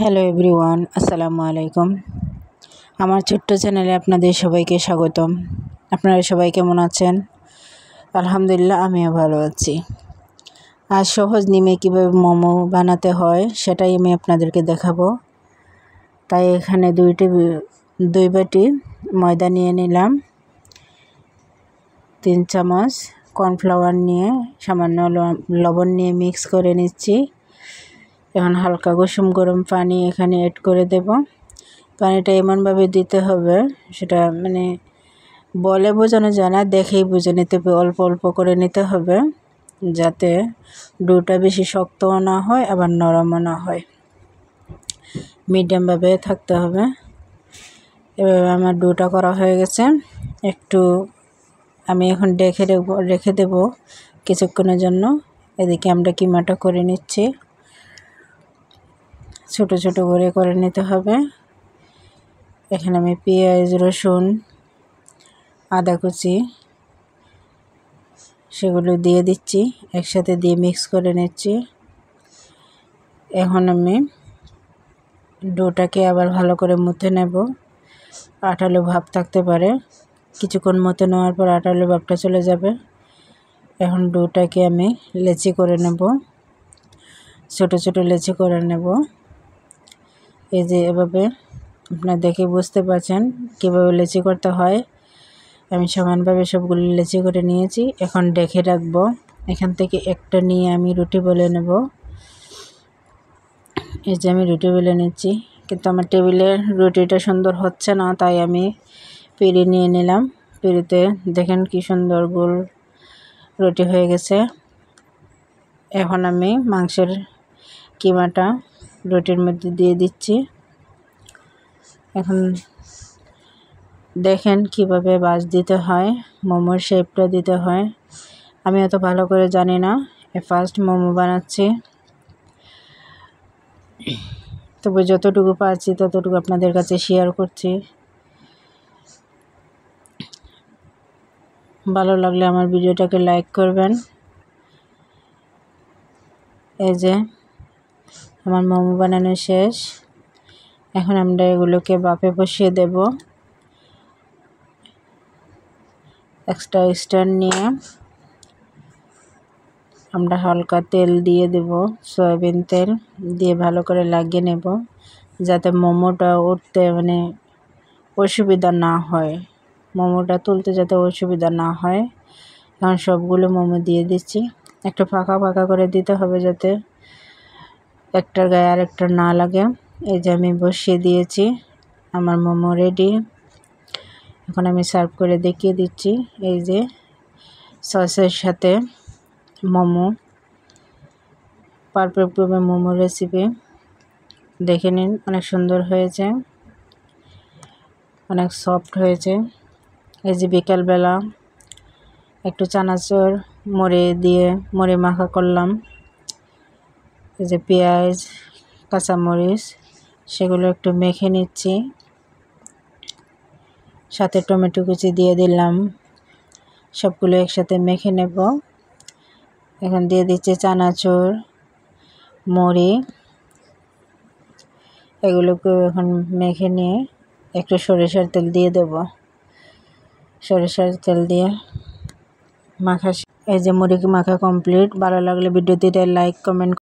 Hello everyone, আসসালামু আলাইকুম। আমার ছোট্ট চ্যানেলে আপনাদের সবাইকে স্বাগতম। আপনারা সবাই কেমন আছেন? আলহামদুলিল্লাহ, আমিও ভালো আছি। আজ সহজ নিমে কীভাবে মোমো বানাতে হয় সেটাই আমি আপনাদেরকে দেখাবো। তাই এখানে দুই বাটি ময়দা নিয়ে নিলাম, 3 চামচ কর্নফ্লাওয়ার নিয়ে সামান্য লবণ নিয়ে মিক্স করে নিচ্ছি। এখন হালকা কুসুম গরম পানি এখানে অ্যাড করে দেব। পানিটা এমনভাবে দিতে হবে, সেটা বলে বোঝানো যায় না, দেখেই বুঝে নিতে হবে। অল্প অল্প করে নিতে হবে যাতে ডোটা বেশি শক্তও না হয় আবার নরমও না হয়, মিডিয়ামভাবে থাকতে হবে। এভাবে আমার ডোটা করা হয়ে গেছে। একটু আমি এখন রেখে দেব কিছুক্ষণের জন্য। এদিকে আমরা কিমাটা করে নিচ্ছি। ছোট ছোট করে নিতে হবে। এখানে আমি পেঁয়াজ, রসুন, আদা কুচি সেগুলো দিয়ে দিচ্ছি, একসাথে দিয়ে মিক্স করে নিচ্ছি। এখন আমি ডোটাকে আবার ভালো করে মুথে নেব। আঠালো ভাব থাকতে পারে, কিছুক্ষণ মুথে নেওয়ার পর আঠালো ভাবটা চলে যাবে। এখন ডোটাকে আমি লেচি করে নেব, ছোট ছোট লেচি করে নেব। এই যে এভাবে আপনারা দেখে বুঝতে পারছেন কীভাবে লেচি করতে হয়। আমি সমানভাবে সবগুলো লেচি করে নিয়েছি। এখন ঢেকে রাখবো। এখান থেকে একটা নিয়ে আমি রুটি বেলে নেব। এই যে আমি রুটি বেলে নিচ্ছি, কিন্তু আমার টেবিলের রুটিটা সুন্দর হচ্ছে না, তাই আমি পিঁড়ি নিয়ে নিলাম। পিঁড়িতে দেখেন কি সুন্দর গোল রুটি হয়ে গেছে। এখন আমি মাংসের কিমাটা রুটির মধ্যে দিয়ে দিচ্ছি। এখন দেখেন কিভাবে বাজ দিতে হয়, মোমোর শেপটা দিতে হয়। আমি অত ভালো করে জানি না, ফার্স্ট মোমো বানাচ্ছি, তবে যতটুকু পারছি ততটুকু আপনাদের কাছে শেয়ার করছি। ভালো লাগলে আমার ভিডিওটাকে লাইক করবেন। এই যে আমার মোমো বানানো শেষ। এখন আমরা এগুলোকে বাপে বসিয়ে দেব। এক্সট্রা স্ট্যান্ড নিয়ে আমরা হালকা তেল দিয়ে দেব, সয়াবিন তেল দিয়ে ভালো করে লাগিয়ে নেব, যাতে মোমোটা উঠতে অসুবিধা না হয়, মোমোটা তুলতে যাতে অসুবিধা না হয়। এখন সবগুলো মোমো দিয়ে দিচ্ছি। একটু ফাঁকা ফাঁকা করে দিতে হবে যাতে একটার গায়ে আরেকটা না লাগে। এই যে আমি বসিয়ে দিয়েছি, আমার মোমো রেডি। এখন আমি সার্ভ করে দেখিয়ে দিচ্ছি। এই যে সসের সাথে মোমো, পারফেক্টভাবে মোমো রেসিপি দেখে নিন। অনেক সুন্দর হয়েছে, অনেক সফট হয়েছে। এই যে বিকালবেলা একটু চানাচুর মুড়ি মাখা করলাম। এই যে পেঁয়াজ, কাঁচামরিচ সেগুলো একটু মেখে নিচ্ছি, সাথে টমেটো কুচি দিয়ে দিলাম। সবগুলো একসাথে মেখে নেব। এখন দিয়ে দিচ্ছি চানাচুর, মুড়ি, এগুলোকে এখন মেখে নিয়ে একটু সরিষার তেল দিয়ে দেব। সরিষার তেল দিয়ে মাখা। এই যে মুড়ি মাখা কমপ্লিট। ভালো লাগলে ভিডিওটিতে লাইক, কমেন্ট